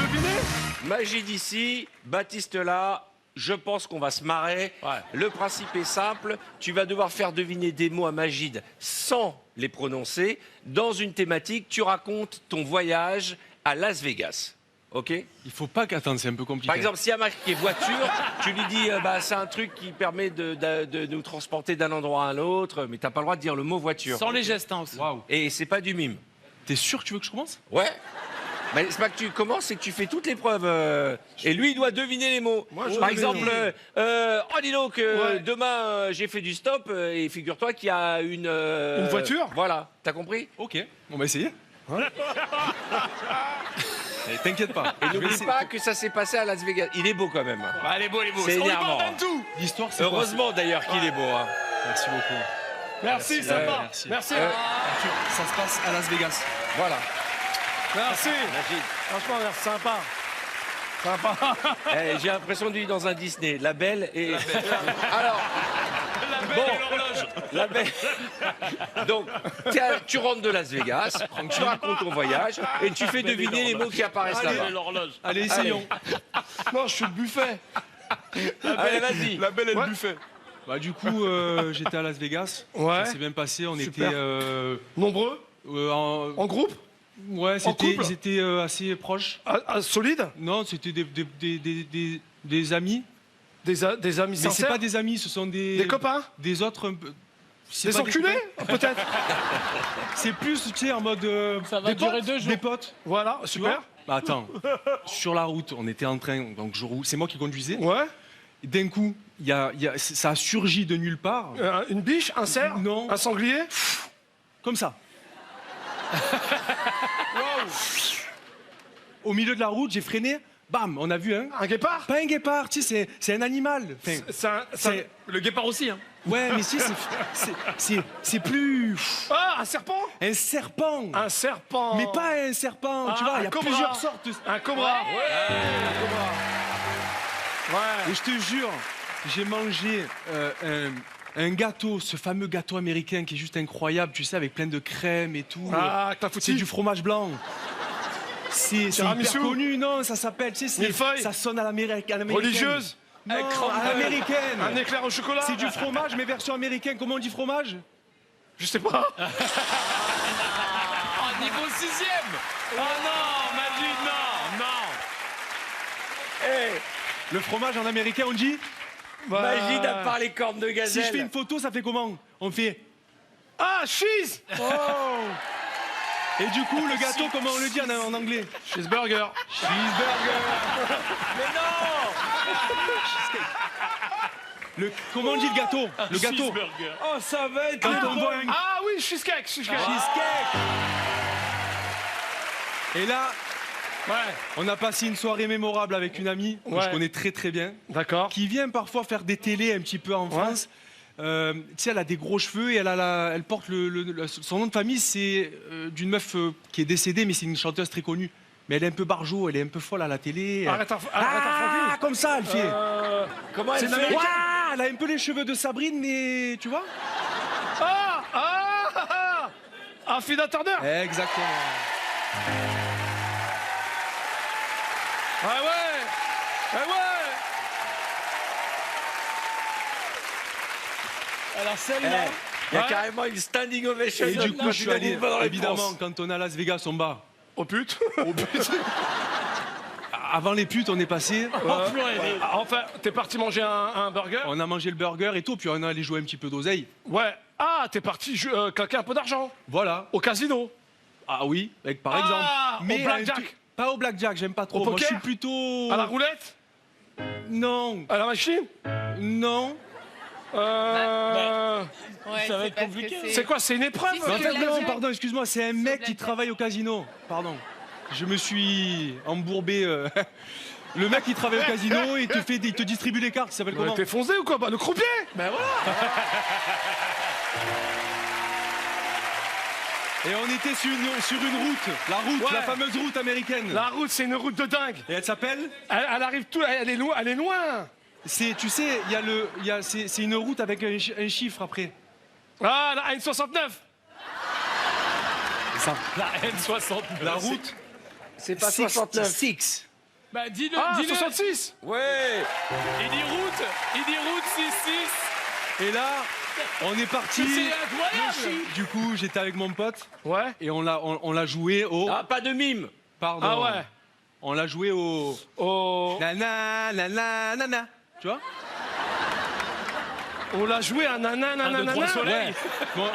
vais deviner. Magie d'ici, Baptiste là. Je pense qu'on va se marrer. Ouais. Le principe est simple. Tu vas devoir faire deviner des mots à Magide sans les prononcer. Dans une thématique, tu racontes ton voyage à Las Vegas. OK? Il faut pas qu'attendre, c'est un peu compliqué. Par exemple, s'il y a marqué voiture, tu lui dis c'est un truc qui permet de nous transporter d'un endroit à un autre, mais t'as pas le droit de dire le mot voiture. Sans les gestes, hein, aussi. Waouh. Et c'est pas du mime. T'es sûr que tu veux que je commence? Ouais. Mais c'est pas que tu commences, c'est que tu fais toutes les preuves. Et lui, il doit deviner les mots. Par exemple, oh dis donc, demain j'ai fait du stop et figure-toi qu'il y a une voiture. Voilà, t'as compris? Ok, on va essayer. Eh, t'inquiète pas. Et Je vais n'oublie essayer. pas que ça s'est passé à Las Vegas. Il est beau quand même. Bah, elle est beau, elle est beau. C'est On lui énervant. pardonne tout. L'histoire, c'est quoi? Heureusement d'ailleurs qu'il est beau. Hein. Merci beaucoup. Merci, sympa. merci. Merci. Arthur, ça se passe à Las Vegas. Voilà. Merci. Magide. Franchement, merci, sympa. Sympa. Eh, j'ai l'impression de vivre dans un Disney. La belle et. Alors. Bon, la belle. Donc, tu rentres de Las Vegas, tu racontes ton voyage et tu fais deviner les mots qui apparaissent là-bas. Allez, essayons. Non, je suis le buffet. Allez, vas-y. La belle est Ouais. le buffet. Bah, du coup, j'étais à Las Vegas. Ouais. Ça s'est bien passé. On Super. était. Nombreux. En groupe. Ouais, couple ils étaient assez proches. Solide. Non, c'était des amis. Des amis Mais c'est sincères. pas des amis, ce sont des copains. des autres un peu. C'est Des pas enculés, copains. peut-être. C'est plus, tu sais, en mode. Ça va durer potes, 2 jours. Des potes. Voilà, Tu super. vois. Bah, attends, sur la route, on était en train, donc je roule, c'est moi qui conduisais. Ouais. Et d'un coup, ça a surgi de nulle part, Une biche, un cerf, Non. un sanglier. comme ça. Au milieu de la route, j'ai freiné, bam, on a vu Un guépard. pas un guépard, tu sais, c'est un animal. Enfin, c'est- Le guépard aussi. Hein. ouais, mais si, c'est plus Ah, un serpent. un serpent. Un serpent. Mais pas un serpent, tu Ah, vois, un il y a cobra. plusieurs sortes. Un cobra. Ouais. Et je te jure, j'ai mangé un gâteau, ce fameux gâteau américain qui est juste incroyable, tu sais, avec plein de crème et tout. Ah, que t'as foutu. C'est du fromage blanc. C'est Tiramisu. hyper connu, non, ça s'appelle, tu sais, Millefeuille. ça sonne à l'américaine. Religieuse. Non, à l'américaine. Un éclair au chocolat. C'est du fromage, mais version américaine. Comment on dit fromage? Je sais pas. Niveau 6ème. Oh non, Magide, non, non. Le fromage en américain, on dit? Magide à part les cornes de Si gazelle. je fais une photo, ça fait comment? On fait... Ah, cheese. Et du coup, le gâteau, comment on le dit en anglais? Cheeseburger. Cheeseburger. Comment on dit le gâteau? Le gâteau. Oh, ça va être. Quand on voit un Ah oui, cheesecake. Cheesecake. cheesecake. Et là, Ouais. on a passé une soirée mémorable avec une amie que Ouais. je connais très très bien, D'accord. qui vient parfois faire des télés un petit peu en France. Tu sais, elle a des gros cheveux et elle porte son nom de famille, c'est d'une meuf qui est décédée, mais c'est une chanteuse très connue. Mais elle est un peu barjo, elle est un peu folle à la télé. Arrête Ah, comme ça, elle fait. Comment elle C'est fait l'américaine. Ouah, elle a un peu les cheveux de Sabrine, mais tu vois? Ah, Fina Turner. Exactement. Ah ouais. Ah ouais. Alors celle-là. Il y a Ouais. carrément une standing ovation. Et du coup, je suis allé, dans la évidemment, réponse. quand on est à Las Vegas, on bat. Oh pute. Avant les putes, on est passé. Enfin, t'es parti manger un burger. On a mangé le burger et tout, puis on est allé jouer un petit peu d'oseille. Ouais. Ah, t'es parti claquer un peu d'argent Voilà. au casino. Ah oui, par exemple. Au blackjack. Pas au blackjack, j'aime pas trop. Au Moi, je poker suis plutôt. À la roulette. Non, À la machine. non. Ouais, Ça va être parce compliqué. que C'est quoi? C'est une épreuve. Si, Mais en le fait, non, blackjack. pardon, excuse-moi, c'est un mec qui blackjack. travaille au casino. Pardon. Je me suis embourbé. Le mec qui travaille au casino, il te distribue les cartes, il s'appelle comment? T'es foncé ou quoi? Bah, le croupier. Ben voilà. Et on était sur une route, Ouais. la fameuse route américaine. La route, c'est une route de dingue. Et elle s'appelle? Elle arrive tout. Elle est loin. Elle est loin. Tu sais, c'est une route avec un chiffre après. Ah, la N69. Ça. La N69. La route. C'est pas 69. 66. Bah, dis-le, Ah, dis-le. 66. Ouais. Il dit route 6-6. Et là, on est parti. C'est incroyable. Du coup, j'étais avec mon pote Ouais. et on l'a joué au. Ah, pas de mime. Pardon. Ah ouais. On l'a joué au. Oh. Nana, nana, nana. Tu vois? On l'a joué à nanana. Un, deux, trois, soleil. Ouais. Bon,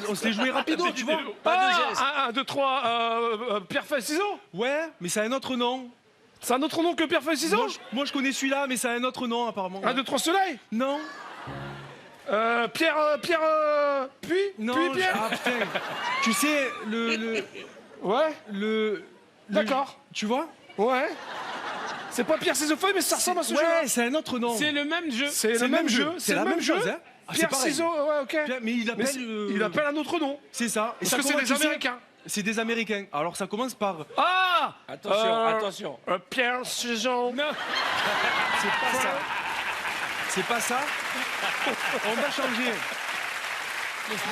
on se l'est joué rapido, tu vois? Pas de Ah, geste. 1, 2, 3, pierre, feuille, ciseaux. Ouais, mais ça a un autre nom. C'est un autre nom que pierre, feuille, ciseaux. Moi, je connais celui-là, mais ça a un autre nom, apparemment. 1, 2, 3, soleil. Non. Pierre, puis. Non. Puis, pierre. Ah, putain. Tu sais, Ouais. D'accord. Tu vois? Ouais. C'est pas pierre, ciseaux, feuille, mais ça ressemble à ce jeu. Ouais, c'est un autre nom. C'est le même jeu. C'est le même jeu. C'est la même chose, hein? Ah, c'est Pierre, pareil. ciseaux, ouais, ok. Mais il appelle. Il appelle un autre nom. C'est ça. Et Parce ça que c'est commence, des tu sais, Américains. C'est des Américains. Alors ça commence par. Ah. Attention, attention. Pierre, ciseaux. Non. C'est pas ça. C'est pas ça. On va changer.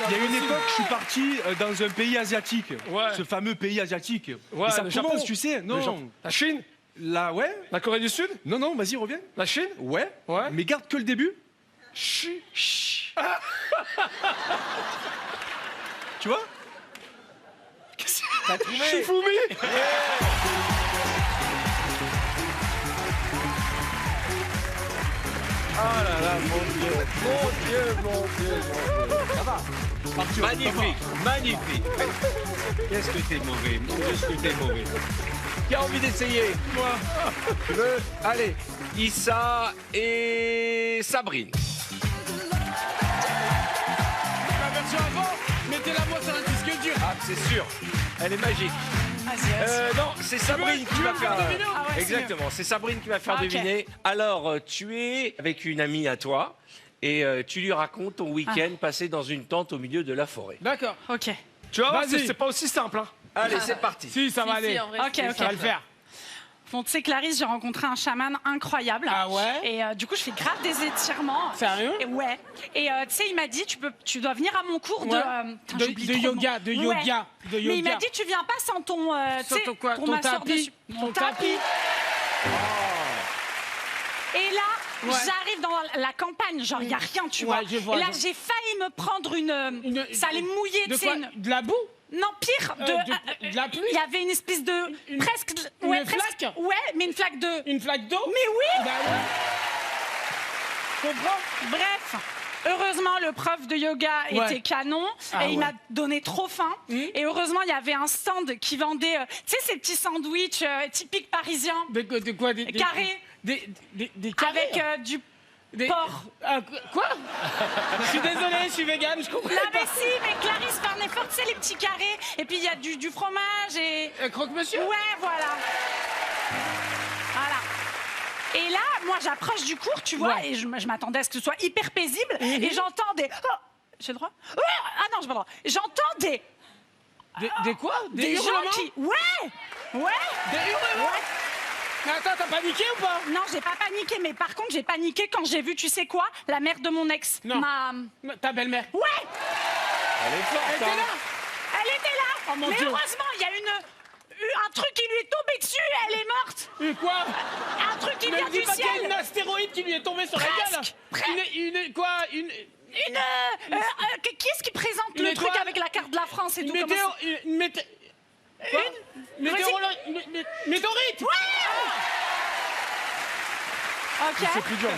Il y a une époque, je suis parti dans un pays asiatique. Ouais. Ce fameux pays asiatique. Ouais, Et ça le commence, Japon. tu sais. Non. La Chine. Là, ouais. La Corée du Sud. Non, vas-y, reviens. La Chine. Ouais. Ouais. Mais garde que le début. Chi. Chut. Tu vois? T'as trouvé? Shifumi. Ah là là, mon Dieu. Mon Dieu, mon Dieu, mon Dieu. Ça va. Magnifique, magnifique. Qu'est-ce que t'es mauvais, qu'est-ce que t'es mauvais. Qui a envie d'essayer? Moi. Allez, Issa et Sabrine. La version avant, mettez-la moi sur un disque dur. Ah, c'est sûr, elle est magique. Non, c'est Sabrine qui va faire. deviner ou pas? Exactement, c'est Sabrine qui va faire Ok. deviner. Alors, tu es avec une amie à toi et tu lui racontes ton week-end passé dans une tente au milieu de la forêt. D'accord. Ok. Tu vois, Vas-y. c'est pas aussi simple. Hein. Allez, c'est parti. Si, ça va aller. en vrai, Ok, Ça va le faire. Bon, tu sais, Clarisse, j'ai rencontré un chaman incroyable. Ah ouais? Et du coup, je fais grave des étirements. Sérieux? Et ouais. Et tu sais, il m'a dit, tu dois venir à mon cours Ouais. putain, De j'oublie de trop le yoga, nom. de Ouais. yoga, de Mais il yoga. m'a dit, tu viens pas sans ton, tu Sans sais, ton quoi? ton Ton masseur tapis? dessus. Ton Mon tapis. tapis. Et là, Ouais. j'arrive dans la campagne, genre, il n'y a rien, tu vois. Ouais, je vois, Et là, je- j'ai failli me prendre une... Ça allait mouiller, De tu sais. quoi? De la boue? Non, pire, de la pluie? il y avait une espèce de... presque... une presque, flaque? Ouais, mais une flaque de... Une flaque d'eau? Mais oui. Bah ouais. Comprends? Bref, heureusement, le prof de yoga Ouais. était canon Ah et il ouais. m'a donné trop faim. Et heureusement, il y avait un stand qui vendait, tu sais, ces petits sandwichs typiques parisiens, De quoi? Des carrés, Des carrés? avec du Des- porc. Quoi? Je suis désolé, je suis vegan, je comprends Là, mais pas. si, mais Clarisse fait un effort, tu sais, les petits carrés. Et puis, il y a du fromage et... Croque-monsieur? Ouais, voilà. Voilà. Et là, moi, j'approche du cours, tu vois, Ouais. et je m'attendais à ce que ce soit hyper paisible. Et j'entends des... Oh, j'ai le droit? Ah non, j'ai pas le droit. J'entends Des quoi? des gens hurlements? qui... Ouais. Des hurlements? Ouais. Mais attends, t'as paniqué ou pas? Non, j'ai pas paniqué, mais par contre, j'ai paniqué quand j'ai vu, tu sais quoi, la mère de mon ex. Non. Ta belle-mère. Ouais, Elle est forte, Elle était hein. là? elle était là. Oh, mon mais Dieu. heureusement, il y a un truc qui lui est tombé dessus, elle est morte. Quoi? Un truc qui Mais vient me dis du pas qu'il y a ciel. une astéroïde qui lui est tombée sur la gueule. Presque. Qui est-ce qui présente Une le truc étoile. avec la carte de la France et Une tout comment météo... ça- Une mété... Quoi? Météorite. Ok. C'est plus dur.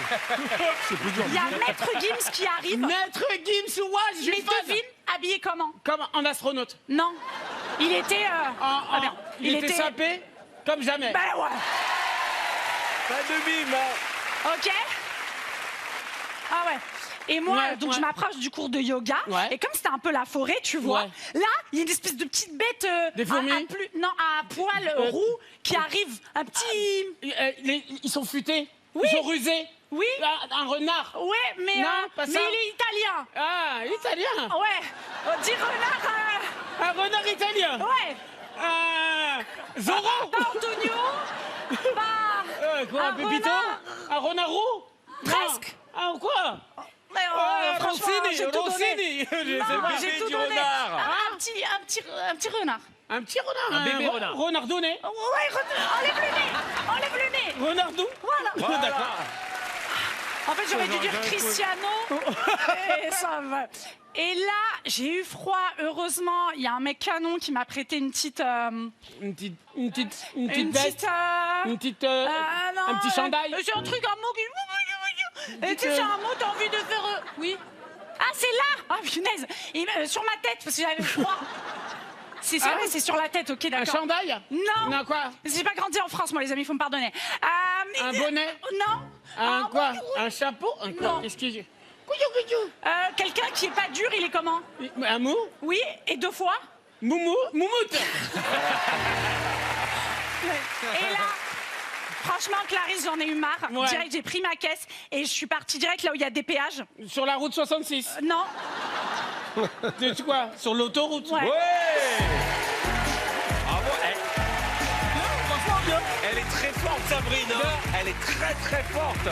C'est plus dur. Il y a Maître Gims qui arrive. Maître Gims, ouais, je suis Mais fan. devine, habillé comment? Comme un astronaute. Non. Il était... Ah, merde. il était sapé comme jamais. Ben ouais. Pas de mime, hein. Ok. Ah ouais. Et moi, Ouais, donc ouais. je m'approche du cours de yoga. Ouais. Et comme c'était un peu la forêt, tu vois, Ouais. là, il y a une espèce de petite bête Des fourmis à poil roux qui arrive. Un petit... Ils sont futés. Oui. Ils sont rusés. Oui. Un renard. Ouais, mais, Non, pas mais ça. il est italien. Ah, italien. Ouais. On dit renard... Un renard italien. ouais. Zorro. Pas Antonio. Pas... Quoi, un pépito? renard. Un renard roux? Presque. Non. Ah, quoi? Mais, franchement, Rossini, j'ai tout donné. Rossini. Non, le j'ai bébé tout du donné. renard. Un petit renard. Un petit renard. Un bébé renard. Renardonnet. Oh, ouais, enlève le nez. Enlève le nez. Renardou. Voilà. D'accord. En fait, j'aurais dû dire Cristiano. Et ça va. Et là, j'ai eu froid. Heureusement, il y a un mec canon qui m'a prêté une petite... Une petite veste. Une un petite. Un petit chandail. C'est un truc, un mot qui... Tu sais, c'est un mot, t'as envie de faire... Oui. Ah, c'est là. Ah, punaise. Sur ma tête, parce que j'avais froid. C'est ça, c'est sur la tête, ok, Un d'accord. chandail. Non. Non, quoi? J'ai pas grandi en France, moi, les amis, faut me pardonner. Un bonnet. Non. Un quoi? oui. Un chapeau. Un quoi? Non. Qu'est-ce que j'ai? Quelqu'un qui est pas dur, il est comment? Un mou? Oui, et 2 fois. Moumoute. Et là, franchement, Clarisse, j'en ai eu marre. Ouais. Direct, j'ai pris ma caisse et je suis partie direct là où il y a des péages. Sur la route 66. Non. C'est quoi? Sur l'autoroute. Ouais. Bravo, elle est très forte, Sabrine. Hein. Elle est très très forte.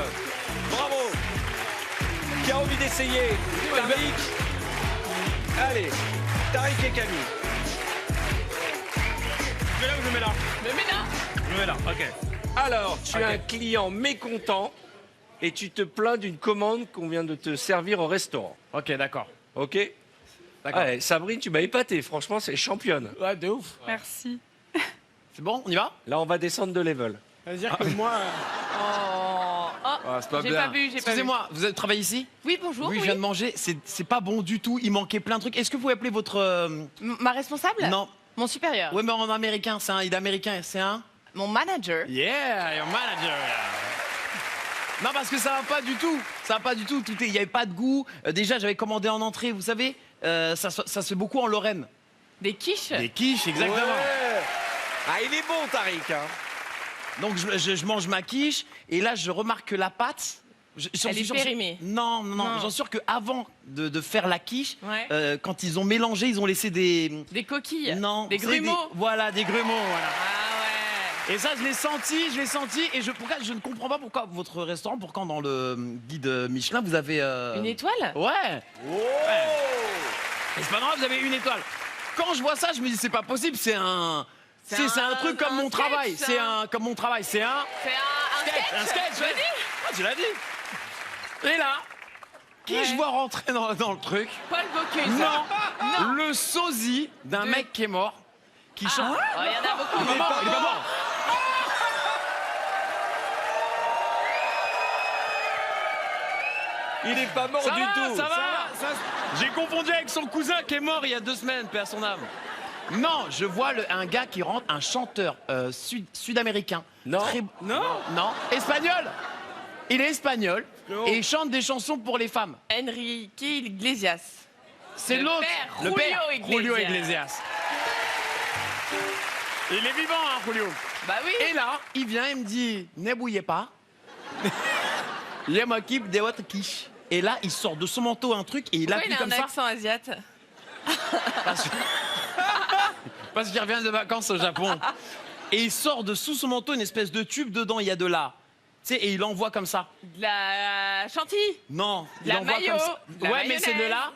Bravo. Qui a envie d'essayer? Tariq. Allez, Tariq et Camille. Je mets là ou je mets là? Mais là. Je mets là, ok. Alors, tu es un client mécontent et tu te plains d'une commande qu'on vient de te servir au restaurant. Ok, d'accord. Ok? D'accord. Allez, Sabrine, tu m'as épaté. Franchement, c'est championne. Ouais, de ouf. Merci. C'est bon, on y va? Là, on va descendre de level. C'est-à-dire que moi. C'est pas J'ai pas vu, j'ai pas vu. Excusez-moi, vous avez travaillé ici? Oui, bonjour. Oui, je viens de manger. C'est pas bon du tout. Il manquait plein de trucs. Est-ce que vous pouvez appeler votre. Ma responsable? Non. Mon supérieur? Ouais, mais en américain, il est américain. C'est un. Mon manager? Yeah, your manager. Non, parce que ça va pas du tout. Ça va pas du tout. Il y avait pas de goût. Déjà, j'avais commandé en entrée. Vous savez, ça se fait beaucoup en Lorraine. Des quiches? Des quiches, exactement. Ouais. Ah, il est bon, Tariq. Hein. Donc je mange ma quiche et là je remarque que la pâte. Elle est périmée. Non. Non. J'en suis sûr qu'avant de faire la quiche, Ouais. quand ils ont mélangé, ils ont laissé des. Des coquilles? Non. Des vous savez, grumeaux? Voilà, des grumeaux, voilà. Ah ouais. Et ça, je l'ai senti, et pourquoi je ne comprends pas pourquoi votre restaurant, pourquoi dans le guide Michelin, vous avez. Une étoile? Ouais. Et c'est pas normal, vous avez une étoile. Quand je vois ça, je me dis, c'est pas possible, c'est un. C'est un truc comme un mon sketch, travail. ça. C'est un. Comme mon travail, c'est un. C'est un sketch? Un sketch, Tu l'as ouais. dit? Ah, tu l'as dit. Et là, qui Ouais. je vois rentrer dans le truc? Paul Bocuse. Non, le sosie d'un mec qui est mort, qui chante. Oh, il y en a beaucoup. Il est pas mort. Il est pas mort Ça du va, tout. ça va. J'ai confondu avec son cousin qui est mort il y a 2 semaines, paix à son âme. Non, je vois un gars qui rentre, un chanteur sud-américain. Non. Non. Espagnol. Il est espagnol et il chante des chansons pour les femmes. Enrique Iglesias. C'est Le l'autre. père, Le père, Julio Julio Iglesias. Iglesias. Il est vivant, hein, Julio. Bah oui. Et là, il vient et me dit, ne bouillez pas. Je m'occupe de votre quiche. Et là, il sort de son manteau un truc et il Pourquoi appuie il a comme un ça. accent asiate? Parce qu'il revient de vacances au Japon. Et il sort de sous son manteau une espèce de tube dedans, il y a de là. Tu sais, et il envoie comme ça. De la chantilly? Non, De il la envoie mayo, comme ça. de la Ouais, mais c'est de mayonnaise. là.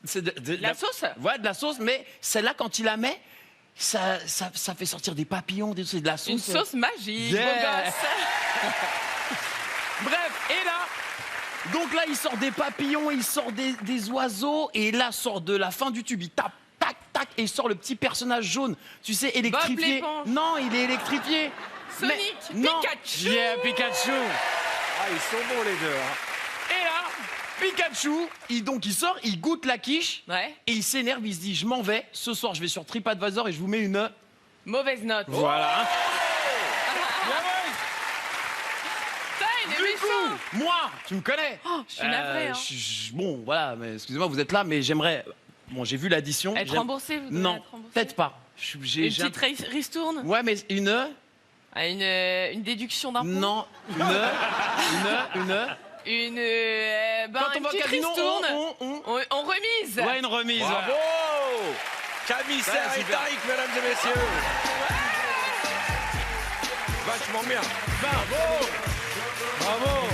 C'est de La sauce? Ouais, de la sauce, mais celle-là, quand il la met, ça fait sortir des papillons, c'est de la sauce. Une sauce magique, Yeah. beau gosse. Bref, et là, donc là, il sort des papillons, il sort des oiseaux, et là, sort de la fin du tube, il tape, tac, tac, et il sort le petit personnage jaune, tu sais, électrifié. l'éponge. Non, il est électrifié. Sonic, Non. Pikachu. Yeah, Pikachu. Ah, ils sont bons les deux. Hein. Et là, Pikachu, il sort, il goûte la quiche, Ouais. et il s'énerve, il se dit, je m'en vais, ce soir, je vais sur TripAdvisor et je vous mets une... Mauvaise note. Voilà. Putain, il est Du méchant. coup, moi, tu me connais. Je suis navrée. Hein. Bon, voilà, mais excusez-moi, vous êtes là, mais j'aimerais. Bon, j'ai vu l'addition. Être j'aime- remboursé, vous devez Non, être remboursé. peut-être pas. Une J'ai un- petite ristourne? Ouais, mais une. Ah, une déduction d'impôt? Non, une. Une, ben, Quand on une va au petite casino, ristourne. on- On remise. Ouais, une remise. Bravo. Camille Serre et super. Tariq, mesdames et messieurs. Vachement bien. Bravo. Bravo.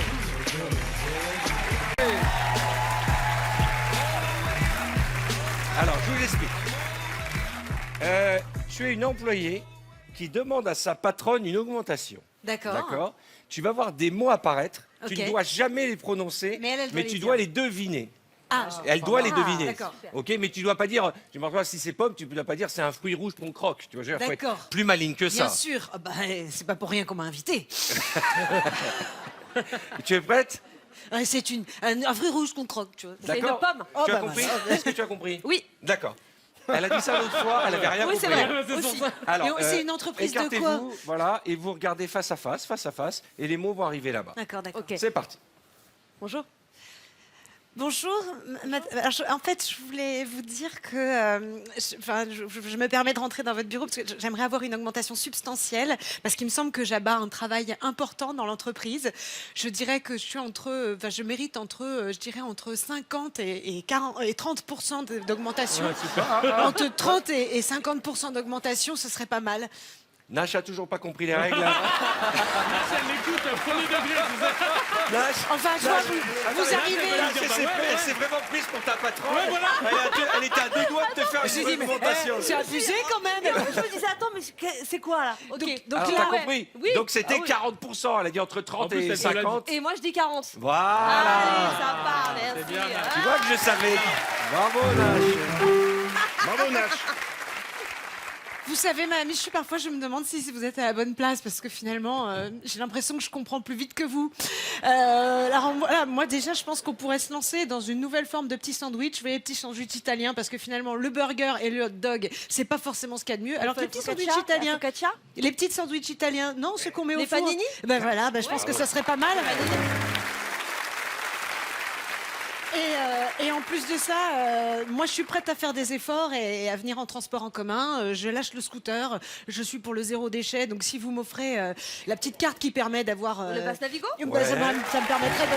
Alors, je vous explique. Tu es une employée qui demande à sa patronne une augmentation. D'accord. D'accord. Tu vas voir des mots apparaître. Tu Ok. ne dois jamais les prononcer, Mais elle doit les tu dire. dois les deviner. Ah, Elle doit les deviner. d'accord. Ok, mais tu dois pas dire. Tu me si c'est pomme, tu ne dois pas dire c'est un fruit rouge qu'on croque. Tu vois, il faut être D'accord. plus maligne que bien ça. sûr. Ah bah, c'est pas pour rien qu'on m'a invité. Tu es prête? C'est un fruit rouge qu'on croque, tu vois. C'est une D'accord. pomme. Oh, Tu as bah, compris? voilà. Est-ce que tu as compris? Oui. D'accord. Elle a dit ça l'autre fois, elle n'avait rien Oui, compris. c'est vrai. Aussi. Alors, Et c'est une entreprise de quoi? écartez-vous, voilà, et vous regardez face à face, et les mots vont arriver là-bas. D'accord, d'accord. C'est parti. Bonjour. Bonjour. Alors, en fait, je voulais vous dire que je me permets de rentrer dans votre bureau parce que j'aimerais avoir une augmentation substantielle parce qu'il me semble que j'abats un travail important dans l'entreprise. Je dirais que je mérite entre 50 et 30% d'augmentation. Entre 30 et 50% d'augmentation, ce serait pas mal. Nash a toujours pas compris les règles. Elle l'écoute, premier degré. Nash, Enfin, je vois, vous arrivez. Nash, elle s'est vraiment prise pour ta patronne. Elle était à deux doigts de te faire une augmentation. C'est abusé quand même. Je me disais, attends, mais c'est quoi là? Donc Alors, là, t'as compris? Oui. Donc c'était Ah oui. 40%. Elle a dit entre 30 En plus, et elle te l'a dit. 50. Et moi, je dis 40. Voilà. Allez, ça part, merci. bien, Nash. Tu vois que je savais. Bravo, Nash. Bravo, Nash. vous savez, ma amie, parfois je me demande si vous êtes à la bonne place parce que finalement, j'ai l'impression que je comprends plus vite que vous. Alors voilà, moi déjà, je pense qu'on pourrait se lancer dans une nouvelle forme de petit sandwich. Vous voyez, petit sandwich italien, parce que finalement, le burger et le hot dog, c'est pas forcément ce qu'il y a de mieux. Alors que les petits sandwichs italiens, les petits sandwichs italiens, non, ceux qu'on met au Les four. panini. Ben voilà, je pense que ça serait pas mal. Et en plus de ça, moi je suis prête à faire des efforts et à venir en transport en commun. Je lâche le scooter, je suis pour le zéro déchet. Donc si vous m'offrez la petite carte qui permet d'avoir... Le pass Navigo. ça me permettrait de...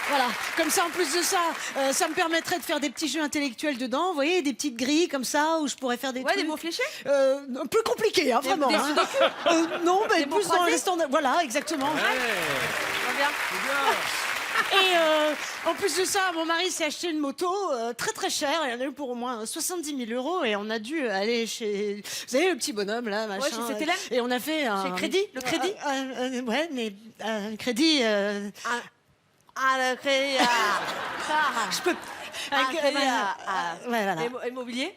Voilà, comme ça en plus de ça, ça me permettrait de faire des petits jeux intellectuels dedans, vous voyez, des petites grilles comme ça où je pourrais faire des Ouais, trucs. des mots fléchés. Plus compliqué, hein, vraiment. des hein. Non, mais Des mots plus dans croisés les standards. Voilà, exactement. Très bien. Et en plus de ça, mon mari s'est acheté une moto très très chère. Il en a eu pour au moins 70 000 € et on a dû aller chez, vous savez, le petit bonhomme là, machin. chez CTLM. Et on a fait un Chez Crédit, le Crédit. Ouais, mais un crédit. Le crédit. Je peux. Ouais, voilà. Immobilier.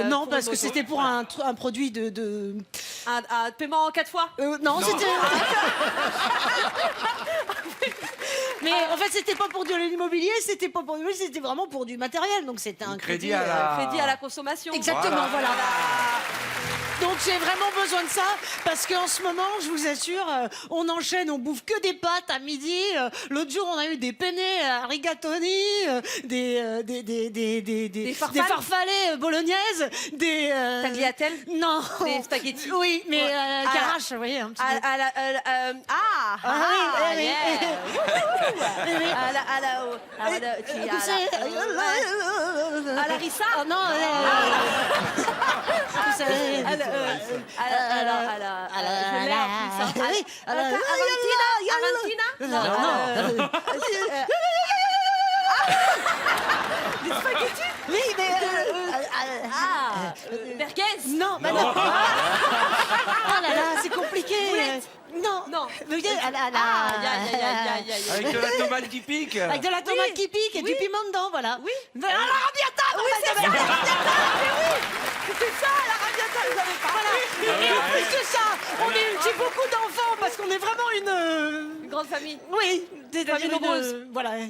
Non, pour parce une que moto. c'était pour un produit de... Un paiement en 4 fois. non, c'était... Mais en fait, c'était pas pour de l'immobilier, c'était pas pour c'était vraiment pour du matériel. Donc c'était un crédit à la... Crédit à la consommation. Exactement, voilà. Donc j'ai vraiment besoin de ça parce qu'en ce moment, je vous assure, on enchaîne, on bouffe que des pâtes à midi. L'autre jour, on a eu des penne à rigatoni, des farfales. farfalets bolognaises, des Tagliatelle. non, Des spaghettis. Oui, mais Ouais. carache, vous voyez, un petit peu. Yeah. oui. À la rissa. Oh non, vous savez. Je l'ai appris ça. Oui, Argentina. non. Oui, mais Merguez. non, bah non. Oh là là, c'est compliqué. Non, Non. Vous voyez, Avec de la tomate qui pique. avec de la tomate qui pique et du piment dedans, voilà. Oui. C'est ça, la rabiata, vous avez pas. Voilà. Et en plus de ça, j'ai beaucoup d'enfants parce qu'on est vraiment Une grande famille. oui, des Famille nombreuse. Voilà. Ouais.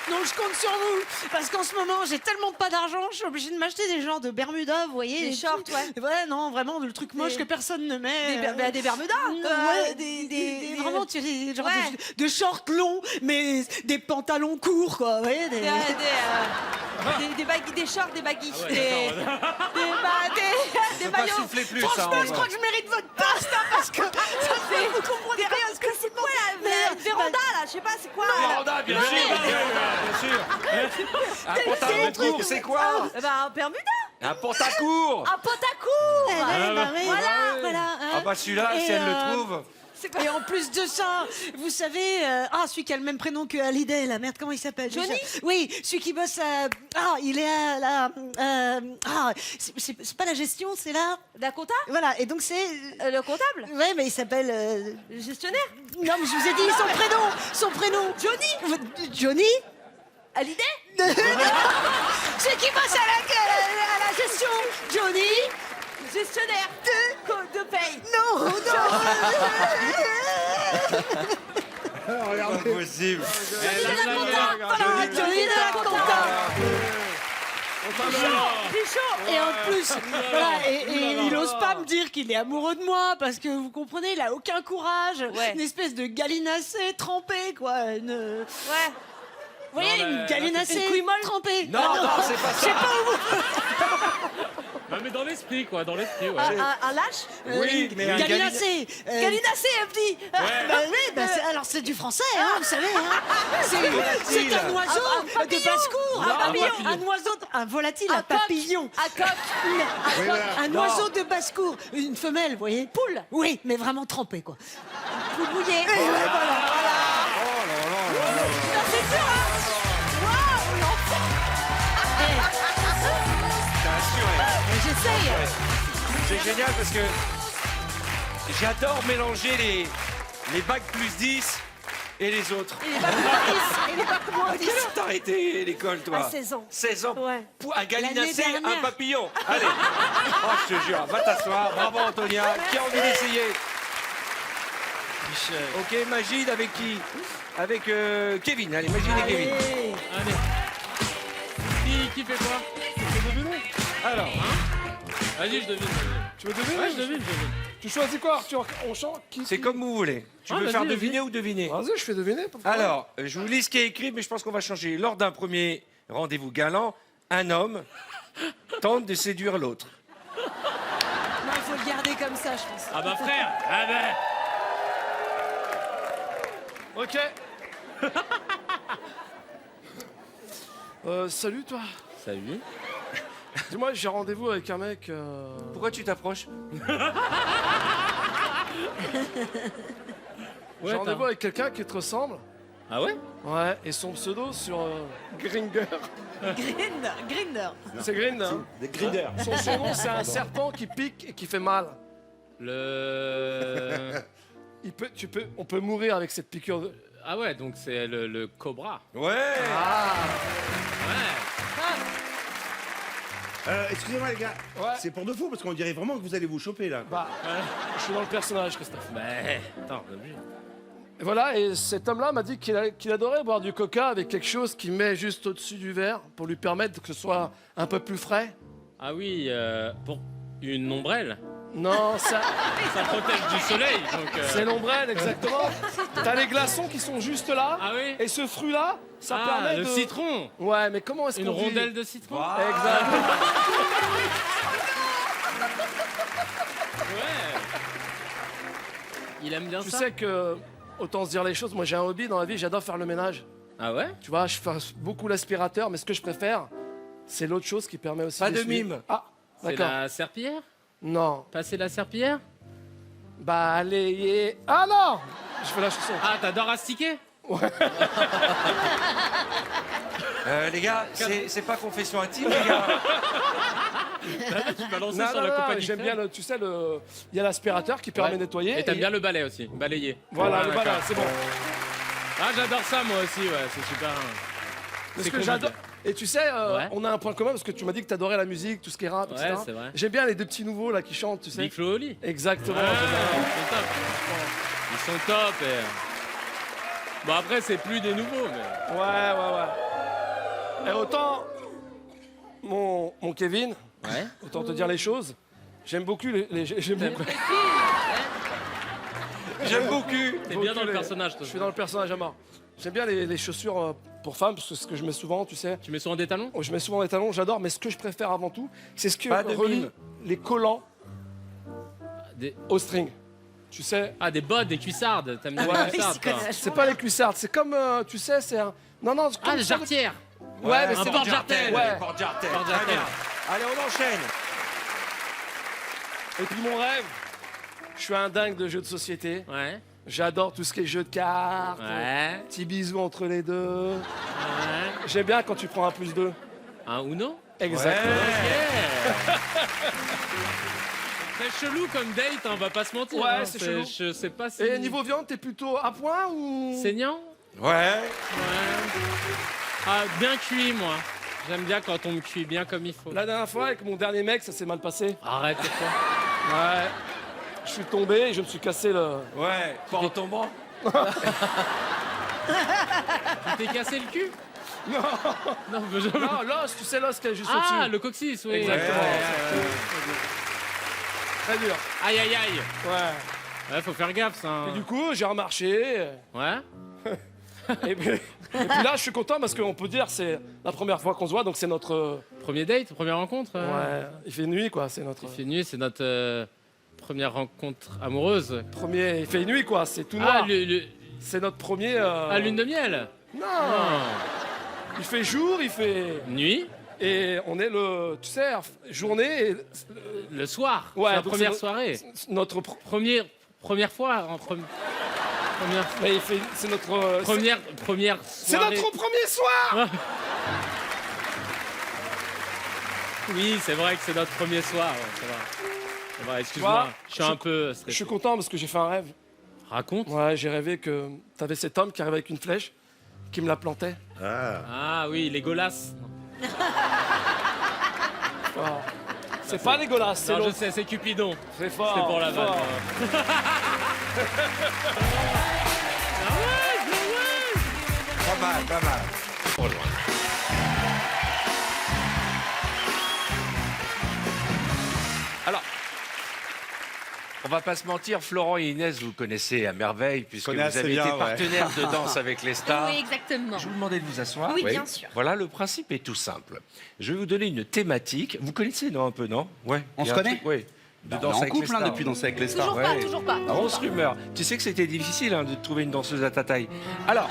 Donc je compte sur vous parce qu'en ce moment j'ai tellement pas d'argent, je suis obligée de m'acheter des genres de Bermudas, vous voyez. Des shorts, ouais. Ouais, non, vraiment le truc moche que personne ne met. Des Bermudas. Ouais, vraiment tu sais, des genres de shorts longs, mais des pantalons courts, quoi. Vous voyez, Des shorts, des baggy. Des maillots. souffler plus. Franchement, je crois que je mérite votre paste hein, parce que vous comprenez rien. Parce que c'est quoi une véranda là? Je sais pas, c'est quoi? Véranda, bien sûr. Un pantalon court, c'est quoi? Un Bermuda. Un pantacourt. Un pote à court. Voilà. Ah bah celui-là, si elle le trouve. Et en plus de ça, vous savez, celui qui a le même prénom que Hallyday, la merde, comment il s'appelle déjà Johnny? Oui, celui qui bosse à... il est à la... c'est pas la gestion, c'est là... La compta? Voilà, et donc c'est... Le comptable? Ouais, mais il s'appelle... Gestionnaire? Non, mais je vous ai dit son prénom. Johnny? Johnny? Hallyday? Celui qui bosse à la gestion. Johnny? Gestionnaire de paye. Non. Pas possible. Johnny de la compta. Et en plus, voilà, et il ose pas me dire qu'il est amoureux de moi parce que vous comprenez, il a aucun courage. Ouais. Une espèce de gallinacée trempée, quoi. Ouais. Vous voyez, une gallinacée Une couille molle trempée. Non, c'est pas ça. Non, mais dans l'esprit, quoi, dans l'esprit, ouais. Un lâche? Oui, mais un gallinacée. Gallinacée, elle me dit. Alors c'est du français, hein, vous savez. Hein. C'est un oiseau de basse-cour. Un oiseau, un volatile, un papillon. Un coq. Un oiseau de basse-cour. Une femelle, vous voyez. Poule. Oui, mais vraiment trempée, quoi. Poule mouillée. Et ouais, voilà. C'est dur, hein? Waouh, l'enfant. J'essaye. C'est génial parce que j'adore mélanger les bacs plus 10 et les autres. Il est pas moins À quelle heure t'as arrêté l'école, toi? À 16 ans. 16 ans? Ouais. Pour un gallinacé, L'année dernière. un papillon. Allez. Oh, je te jure, va t'asseoir. Bravo, Antonia. Qui a envie d'essayer? Ok, Magid avec qui? Avec Kevin. Allez, Magid et Kevin. Allez. Qui fait quoi? Alors, Vas-y, je devine. Tu veux deviner? Ouais, je devine. Tu choisis quoi, Arthur? On chante qui? c'est comme vous voulez. Tu Ah, veux vas-y, faire vas-y. deviner ou deviner? Vas-y, je fais deviner. pas de problème. Alors, je vous lis ce qui est écrit, mais je pense qu'on va changer. Lors d'un premier rendez-vous galant, un homme tente de séduire l'autre. Non, il faut le garder comme ça, je pense. Ah bah frère. Ah bah. Ok. Salut, toi. Salut. Dis-moi, j'ai rendez-vous avec un mec. Pourquoi tu t'approches? J'ai rendez-vous avec quelqu'un qui te ressemble. Ah ouais? Ouais, et son pseudo sur Grinder. Grinder. C'est Grinder. Hein. Des Grinder. Son nom, c'est un serpent qui pique et qui fait mal. On peut mourir avec cette piqûre. Ah ouais, donc c'est le cobra. Ouais. Ouais. Excusez-moi les gars, Ouais. c'est pour de faux parce qu'on dirait vraiment que vous allez vous choper là. Bah, je suis dans le personnage, Christophe. Bah, attends, on a vu. Et voilà, et cet homme-là m'a dit qu'il adorait boire du coca avec quelque chose qu'il met juste au-dessus du verre pour lui permettre que ce soit un peu plus frais. Ah oui, pour une ombrelle. Non, ça, Ça protège du soleil, donc... c'est l'ombrelle, exactement. T'as les glaçons qui sont juste là. Ah oui? Et ce fruit-là, ça Ah, permet le de... citron. Ouais, mais comment est-ce Une qu'on dit rondelle de citron. Exact. Ouais. Il aime bien Tu ça. sais que, autant se dire les choses, moi j'ai un hobby dans la vie, j'adore faire le ménage. Ah ouais? Tu vois, je fais beaucoup l'aspirateur, mais ce que je préfère, c'est l'autre chose qui permet aussi Pas de d'essuyer. mime. Ah, C'est d'accord. la serpillière? Non. Passer la serpillière? Balayer. Ah non! Je fais la chanson. Ah, t'adores astiquer? Les gars, c'est pas confession intime, les gars. Tu vas lancer Non, sur non, la non, compagnie. j'aime bien, tu sais, il y a l'aspirateur qui permet Ouais. de nettoyer. Et t'aimes bien le balai aussi, balayer. Voilà, Ah, le d'accord. balai, c'est bon. Ah, j'adore ça moi aussi, ouais, c'est super. Parce C'est que cool, j'adore. Et tu sais, Ouais. on a un point commun parce que tu m'as dit que t'adorais la musique, tout ce qui est rap, Ouais, etc. c'est vrai. J'aime bien les deux petits nouveaux là qui chantent, tu sais. Big Flo Oli. Exactement. Ouais, j'aime bien. ils sont top. Et... Bon après c'est plus des nouveaux, mais. Ouais. Et autant mon Kevin, Ouais. autant te dire les choses. J'aime beaucoup j'aime beaucoup. J'aime beaucoup. T'es bien dans le personnage, toi. Je suis dans le personnage à mort. J'aime bien les chaussures pour femmes, parce que c'est ce que je mets souvent, tu sais. Tu mets souvent des talons? Je mets souvent des talons, j'adore, mais ce que je préfère avant tout, c'est ce que Pas de relie mime. les collants Des... au string. Tu sais, Ah, des bottes, des cuissardes. T'aimes bien Ouais. les cuissardes, toi. c'est pas les cuissardes, c'est comme, tu sais, c'est un... Non, non, c'est Ah, comme des ça. jarretières. Ouais, mais un c'est porte-jartel. Ouais. Porte-jartel. Porte-jartel. Très bien. Allez, on enchaîne. Et puis mon rêve, Je suis un dingue de jeux de société. Ouais. J'adore tout ce qui est jeux de cartes. Ouais. Petit bisou entre les deux. Ouais. J'aime bien quand tu prends un +2. Un Uno? Exactement. Ok. C'est chelou comme date, hein, on va pas se mentir. Ouais, hein, c'est chelou. Je sais pas si... Et niveau viande, t'es plutôt à point ou... Saignant? Ouais. Ouais. Ah, bien cuit, moi. J'aime bien quand on me cuit bien comme il faut. La dernière fois, avec mon dernier mec, ça s'est mal passé. Arrête, quoi. Ouais. Je suis tombé et je me suis cassé le... Ouais. Pas en tombant. Tu t'es cassé le cul? Non. Non, mais je... Non, l'os, tu sais l'os qui est juste Ah, au-dessus. le coccyx, oui. Exactement. Très dur. Aïe, aïe, aïe. Ouais. Ouais, faut faire gaffe, ça. hein. Et du coup, j'ai remarché. Ouais. Et puis là, je suis content parce qu'on peut dire que c'est la première fois qu'on se voit, donc c'est notre... Premier date, première rencontre. Ouais, il fait nuit, quoi, c'est notre... Il fait nuit, c'est notre première rencontre amoureuse. Premier... Il fait nuit, quoi, c'est tout noir. Ah, C'est notre premier... ah, lune de miel. Non. Non. Il fait jour, il fait... Nuit. Et on est le... Tu sais, journée et... Le soir. Ouais, c'est la donc première c'est soirée. Notre... Première fois. Première. Mais il fait... C'est notre... Première C'est soirée. notre premier soir. Oui, c'est vrai que c'est notre premier soir. Ouais, c'est vrai. C'est vrai, excuse-moi. vois, Je suis un peu Je stressé. suis content parce que j'ai fait un rêve. Raconte. Ouais, j'ai rêvé que t'avais cet homme qui arrivait avec une flèche, qui me la plantait. Ah oui, les golasses. Oh. C'est pas Légolas, c'est Non, je l'autre. sais, c'est Cupidon. C'est fort. C'est pour la vanne. fort. Pas mal, pas mal. Trop loin. Alors, on va pas se mentir, Florent et Inès, vous connaissez à merveille, puisque vous Connais assez avez bien, été ouais. partenaires de Danse avec les stars. Oui, exactement. Je vous demandais de vous asseoir. Oui, bien sûr. Voilà, le principe est tout simple. Je vais vous donner une thématique. Vous connaissez, non, un peu, non? Ouais. On Il y a se un connaît? truc, oui. De On est Danse en avec les couple hein, stars. depuis Danser avec les stars. Toujours pas, toujours pas. Grosse rumeur. Tu sais que c'était difficile hein, de trouver une danseuse à ta taille. Alors,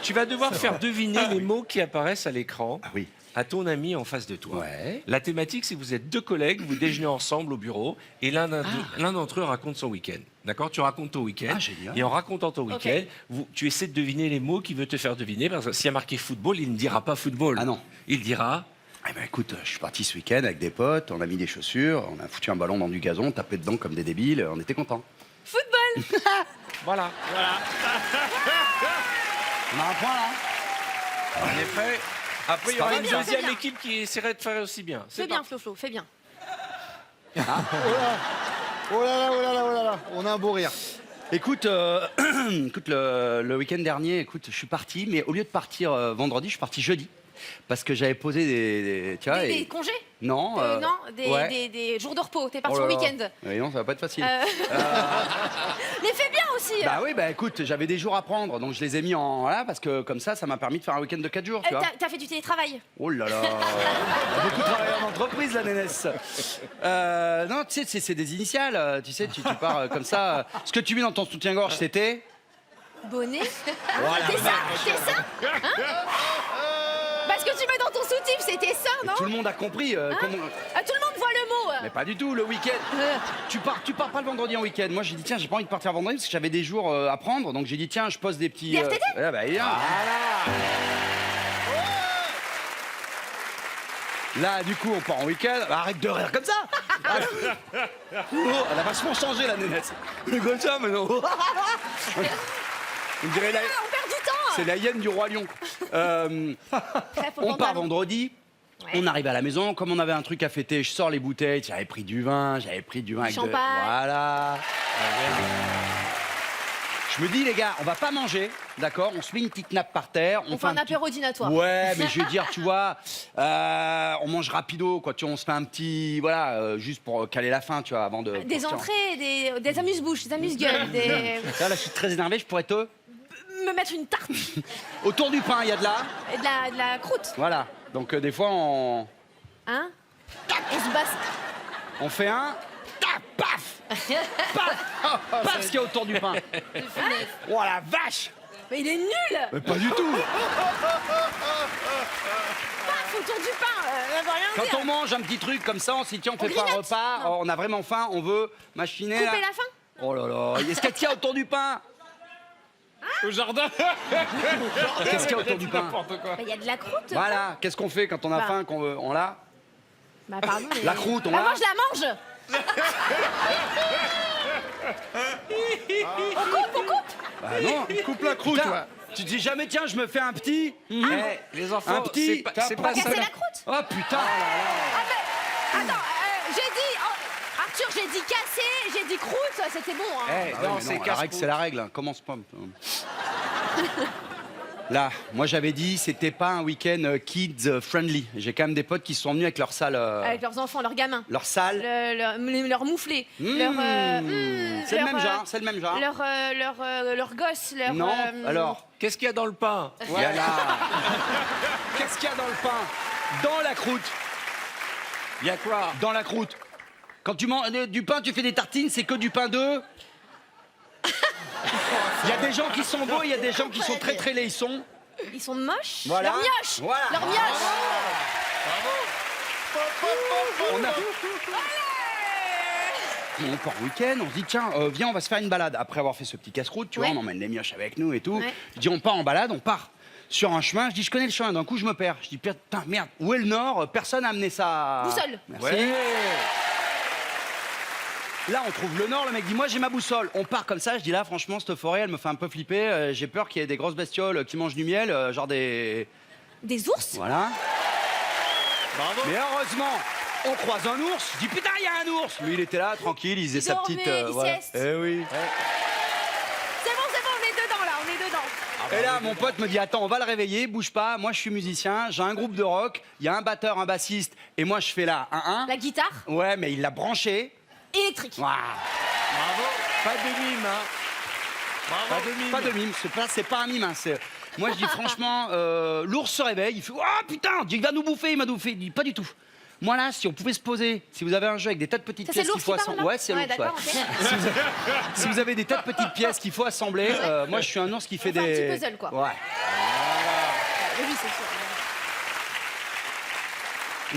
tu vas devoir faire deviner les mots qui apparaissent à l'écran Ah oui. à ton ami en face de toi. Ouais. La thématique, c'est que vous êtes deux collègues, vous déjeunez ensemble au bureau et l'un d'entre eux raconte son week-end. D'accord? Tu racontes ton week-end. Ah, génial. Et en racontant ton Ok. week-end, tu essaies de deviner les mots qu'il veut te faire deviner. Parce que s'il y a marqué football, il ne dira pas football. Ah non. Il dira... Eh ben écoute, je suis parti ce week-end avec des potes, on a mis des chaussures, on a foutu un ballon dans du gazon, tapé dedans comme des débiles, on était contents. Football. Voilà. On a un point là. En effet. Après, il y aura pas une mal. Fais deuxième bien. équipe qui essaierait de faire aussi bien. Fais bien, Flo, fais bien. Oh là là, oh là là, oh là là, on a un beau rire. Écoute, écoute le week-end dernier, écoute, je suis parti, mais au lieu de partir vendredi, je suis parti jeudi. Parce que j'avais posé tu vois, Des congés Non. Non, ouais. des jours de repos. T'es parti Oh en là là. week-end. Oui, non, ça va pas être facile. Mais fais bien aussi. Bah oui, bah écoute, j'avais des jours à prendre, donc je les ai mis en... Voilà, parce que comme ça m'a permis de faire un week-end de 4 jours, tu vois. T'as fait du télétravail. Oh là là. On a beaucoup travaillé en entreprise, la nénesse. Non, tu sais, c'est des initiales, tu sais, tu pars comme ça. Ce que tu mets dans ton soutien-gorge, c'était... Bonnet. T'es ça Hein Parce que tu mets dans ton soutif, c'était ça, non Tout le monde a compris. comment- Ah, tout le monde voit le mot. Mais pas du tout, le week-end. Tu pars pas le vendredi en week-end. Moi, j'ai dit, tiens, j'ai pas envie de partir vendredi parce que j'avais des jours à prendre. Donc, j'ai dit, tiens, je pose des petits. Des RTT Ouais, bah, viens. Là, du coup, on part en week-end. Bah, arrête de rire comme ça. Oh, elle a vachement changé, la nénesse. Comme ça, maintenant. On dirait la... Ah, on perd du temps. C'est la hyène du roi lion. Bref, On part pantalon. vendredi. Ouais. On arrive à la maison, comme on avait un truc à fêter, je sors les bouteilles, j'avais pris du vin avec champagne. Voilà. Je me dis les gars, on va pas manger, d'accord? On se met une petite nappe par terre. On fait un apéro dînatoire. Ouais, mais je veux dire, tu vois, on mange rapido, quoi. Tu vois, on se fait un petit, voilà, juste pour caler la fin, tu vois, avant de. Des pour- entrées, des amuse-bouches, des amuse-gueules, Là, je suis très énervé, je pourrais te. me mettre une tarte Autour du pain, il y a de la. et de la croûte. Voilà. Donc des fois, on Hein On se basse. on fait un. Tac, paf, paf, paf, ce qu'il y a autour du pain. Oh la vache! Mais il est nul. Mais pas du tout! Paf bouffe autour du pain, ça veut rien Quand dire. on mange un petit truc comme ça, on s'y tient, on fait pas un grignote. repas, Non. on a vraiment faim, on veut machiner. Couper là. la faim. Oh là là, est-ce qu'il y a autour du pain? Au jardin. Qu'est-ce qu'il y a autour du pain? N'importe quoi. Bah, il y a de la croûte. Voilà, qu'est-ce qu'on fait quand on a Bah. faim, on l'a? Bah, pardon. Mais... La croûte, on bah, l'a? moi, je la mange. On coupe. Bah non, Coupe la croûte, putain, ouais. tu te dis jamais, tiens, je me fais un petit. Eh, les enfants, Un petit, c'est t'as pas pas ça. Casser la croûte. Oh putain. Attends, j'ai dit... oh, Arthur, j'ai dit casser, j'ai dit croûte, c'était bon. Hein. Eh, Ah non, ouais, mais c'est non, la règle, c'est la règle, hein. Commence pas. Là, moi j'avais dit, c'était pas un week-end kids friendly. J'ai quand même des potes qui sont venus avec leur salle. Avec leurs enfants, leurs gamins. Leur salle. Leur mouflé. C'est le même genre, c'est le même genre. Leur gosse, leur... Non, alors, Qu'est-ce qu'il y a dans le pain? il y a là. Qu'est-ce qu'il y a dans le pain? Dans la croûte. Il y a quoi? Dans la croûte. Quand tu manges du pain, tu fais des tartines, c'est que du pain de. Il y a des gens qui sont beaux, il y a des gens qui sont très très laids. Ils sont moches. Voilà. Leur mioche. Voilà. Leur mioche. On a. On part en week-end, on se dit tiens, viens, on va se faire une balade. Après avoir fait ce petit casse-croûte, tu vois, Ouais. on emmène les mioches avec nous et tout. Ouais. Je dis on part en balade, on part sur un chemin. Je dis je connais le chemin. D'un coup je me perds. Je dis putain merde, où est le nord? Personne n'a amené ça. Boussole. Merci. Ouais. Là, on trouve le nord, le mec dit moi j'ai ma boussole. On part comme ça, je dis là franchement cette forêt elle me fait un peu flipper, j'ai peur qu'il y ait des grosses bestioles qui mangent du miel, genre des... Des ours. Voilà. Bravo. Mais heureusement, on croise un ours, je dis putain il y a un ours. Lui il était là tranquille, il faisait sa dormait, petite... il sieste. Eh oui. C'est bon, on est dedans là, on est dedans. Et là mon pote me dit attends on va le réveiller, bouge pas, moi je suis musicien, j'ai un groupe de rock, il y a un batteur, un bassiste, et moi je fais là un. La guitare Ouais mais il l'a branché. électrique. Waouh. Pas de mime, hein. Pas de mime, c'est pas un mime. Hein, moi je dis franchement, l'ours se réveille, il fait oh putain, il va nous bouffer, il m'a bouffé. Il dit pas du tout. Moi là, si on pouvait se poser, si vous avez un jeu avec des tas de petites Ça, c'est pièces qu'il l'ours faut qui parle, assembler. là Ouais, c'est l'ours. d'accord, Ouais. Si vous avez des tas de petites pièces qu'il faut assembler, moi je suis un ours qui fait On fait un des. petit puzzle, quoi. Ouais. Oui, c'est sûr.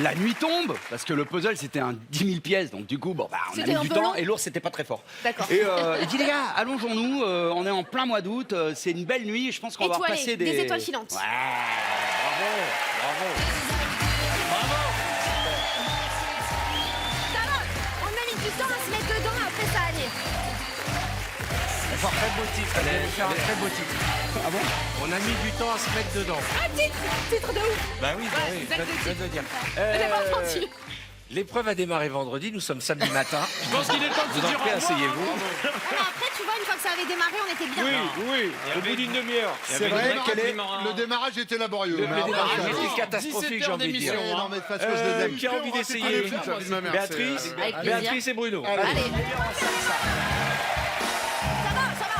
La nuit tombe, parce que le puzzle c'était un 10 000 pièces, donc du coup, bon, bah, on a C'était mis un du peu temps long. et l'ours c'était pas très fort. D'accord. Et il dit les gars, allongeons-nous, on est en plein mois d'août, c'est une belle nuit, je pense qu'on va Étoilé, repasser des étoiles filantes. Ouais, bravo. Ça va, on a mis du temps à se mettre dedans, après ça allait. Enfin, très beau titre, elle allait faire un très beau titre. Ah bon? On a mis du temps à se mettre dedans. Ah, titre de ouf. Bah oui, c'est ça que je viens de le dire. J'ai pas entendu. L'épreuve a démarré vendredi, nous sommes samedi matin. Je pense qu'il est temps de Vous se en dire prie, au revoir. asseyez-vous. Non, mais après, tu vois, une fois que ça avait démarré, on était bien. Oui, au bout d'une demi-heure. C'est vrai, vrai, le démarrage était laborieux. Le mais après, démarrage ça- était catastrophique, 17 j'ai heures envie de dire. d'émission. Ouais, non, mais parce que je les aime. Qui a envie d'essayer Béatrice, Avec plaisir. Béatrice et Bruno. Allez. Ça va, ça va.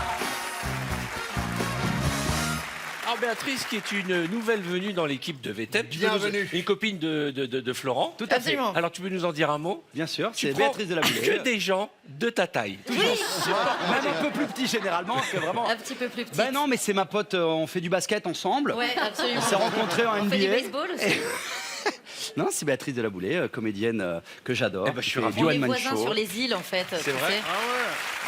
Alors Béatrice, qui est une nouvelle venue dans l'équipe de VTEP. Tu peux Bienvenue. une copine de Florent. Tout à fait. Alors tu peux nous en dire un mot? Bien sûr, Tu c'est prends Béatrice de la Boulée. que des gens de ta taille. Même un peu plus petit généralement, c'est vraiment. Un petit peu plus petit. Ben non, mais c'est ma pote, on fait du basket ensemble. Ouais, absolument. On s'est rencontrés en On NBA. fait du baseball aussi. Non, c'est Béatrice de la Boulée, comédienne que j'adore. Eh ben, je suis qui fait ravi. du On est one-man voisins show. sur les îles en fait. C'est vrai?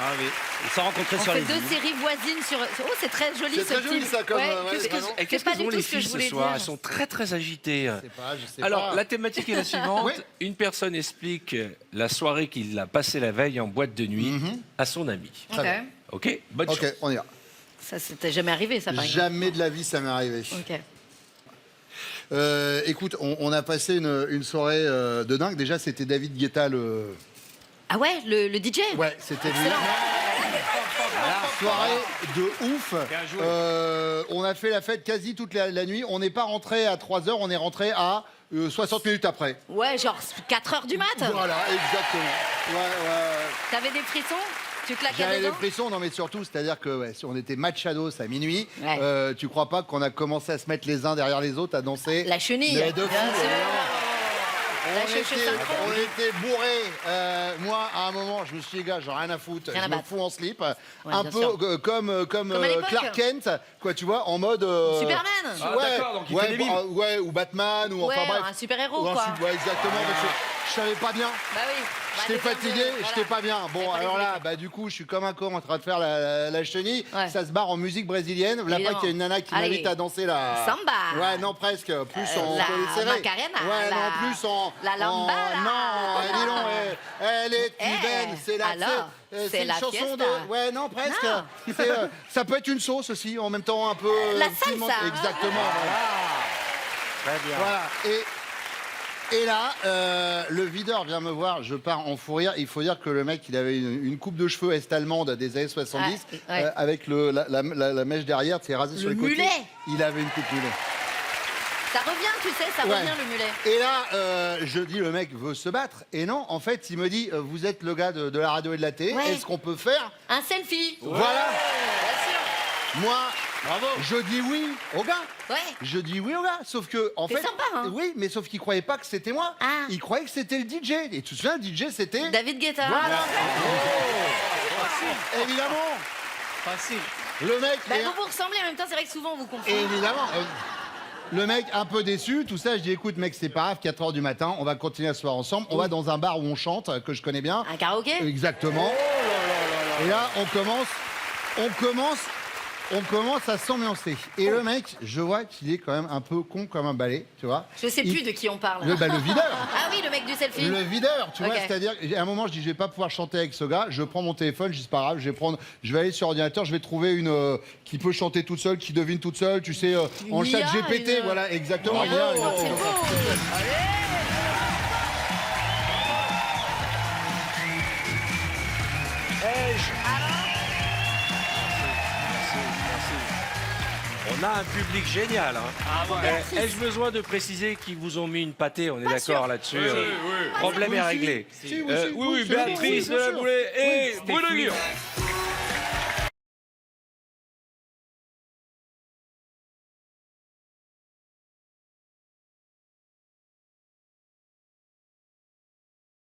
Ah oui. On s'est rencontrés On sur fait les deux îles. séries voisines sur. Oh, c'est très joli C'est ce très joli, petit. ça, comme, ouais, qu'est-ce que- vraiment. Et c'est qu'est-ce pas qu'elles du ont tout les ce que filles je ce voulais soir? dire. Elles sont très très agitées. Je sais pas, je sais Alors pas. la thématique est la suivante. Oui. Une personne explique la soirée qu'il a passée la veille en boîte de nuit à son ami. Très bien. Ok? Bonne Ok, chance. on y va. Ça, c'était jamais arrivé, ça, par exemple. Jamais de la vie ça m'est arrivé. Ok. Écoute, on a passé une soirée de dingue. Déjà, c'était David Guetta le. Ah ouais, le DJ. Ouais, c'était lui. Voilà, soirée de ouf. On a fait la fête quasi toute la nuit. On n'est pas rentré à 3h, on est rentré à 60 minutes après. Ouais, genre 4 heures du mat. Voilà, exactement. Ouais. T'avais des frissons? Tu claquais J'avais des dedans? frissons, non mais surtout, c'est-à-dire que ouais, on était machados à minuit. Ouais. Tu crois pas qu'on a commencé à se mettre les uns derrière les autres à danser? La chenille. Mais de fou, Bien sûr. évidemment. La chouchou synchro. On était bourrés, moi moi, à un moment, je me suis dit, gars, j'ai rien à foutre. Rien à Je me battre. fous en slip. Ouais, un bien peu sûr. comme à l'époque. Clark Kent, quoi, tu vois, en mode. Superman. Ah, d'accord, donc il fait des mimes. ouais, ou Batman, ou Ouais, enfin bref. un super-héros, Ou un quoi. Ouais, exactement. parce que je savais pas bien. Bah oui. Bah, J'étais des termes fatigué, de- j'étais voilà. pas bien. Bon, T'avais pas alors les là, idées. bah du coup, je suis comme un con en train de faire la chenille. Ouais. Ça se barre en musique brésilienne. Là, après, Évidemment. qu'il y a une nana qui Allez. m'invite à danser la. Samba. Ouais, non, presque. Plus en la collet serré. Macarena, Ouais, la- non, plus en. la lambada. Non, dis donc, elle est cubaine. C'est la. alors, c'est une la chanson fiesta. de. Ouais, non, presque. Non. C'est, ça peut être une sauce aussi, en même temps un peu. La tout le monde- salsa. Exactement. Voilà. Très bien. Voilà. Et là, le videur vient me voir, je pars en fou rire. Il faut dire que le mec, il avait une coupe de cheveux est-allemande des années 70, Ouais, ouais. avec la mèche derrière, c'est rasé sur les côtés. mulet. Il avait une coupe mulet. Ça revient, tu sais, ça Ouais. revient le mulet. Et là, je dis, le mec veut se battre. Et non, en fait, il me dit, vous êtes le gars de la radio et de la télé, Ouais. est-ce qu'on peut faire Un selfie. Voilà. Moi, Bravo. je dis oui au gars. Ouais. Je dis oui au gars, sauf que en T'es fait, sympa, hein. oui, mais sauf qu'il croyait pas que c'était moi. Ah. Il croyait que c'était le DJ. Et tu te souviens, le DJ c'était David Guetta. Voilà. Évidemment, Facile. le mec. Bah, est- vous vous ressemblez en même temps, c'est vrai que souvent on vous confond. Évidemment. Le mec un peu déçu, tout ça, je dis écoute mec, c'est pas grave, 4h du matin, on va continuer à se voir ensemble. On va dans un bar où on chante, que je connais bien. Un karaoké. Exactement. Et là, on commence à s'ambiancer. Et le mec, je vois qu'il est quand même un peu con comme un balai, tu vois. Je sais plus de qui on parle. Le videur. Ah oui, le mec du selfie. Le videur, tu vois, Ok. c'est-à-dire, à un moment, je dis, je vais pas pouvoir chanter avec ce gars, je prends mon téléphone, je dis, c'est pas grave, je vais aller sur l'ordinateur, je vais trouver une qui peut chanter toute seule, qui devine toute seule, tu sais, en Une chat IA, GPT, une- voilà, exactement. Bravo, il y a une- c'est beau. On a un public génial. Hein. Ah ouais. Ai-je besoin de préciser qu'ils vous ont mis une pâtée? On est Pas d'accord sûr. là-dessus. Oui, oui. Problème Oui, est si. réglé. Si, oui, si. Oui, Oui, c'est Béatrice bon, de la bien sûr. Boulée et C'était Bruno fluide. Guillon.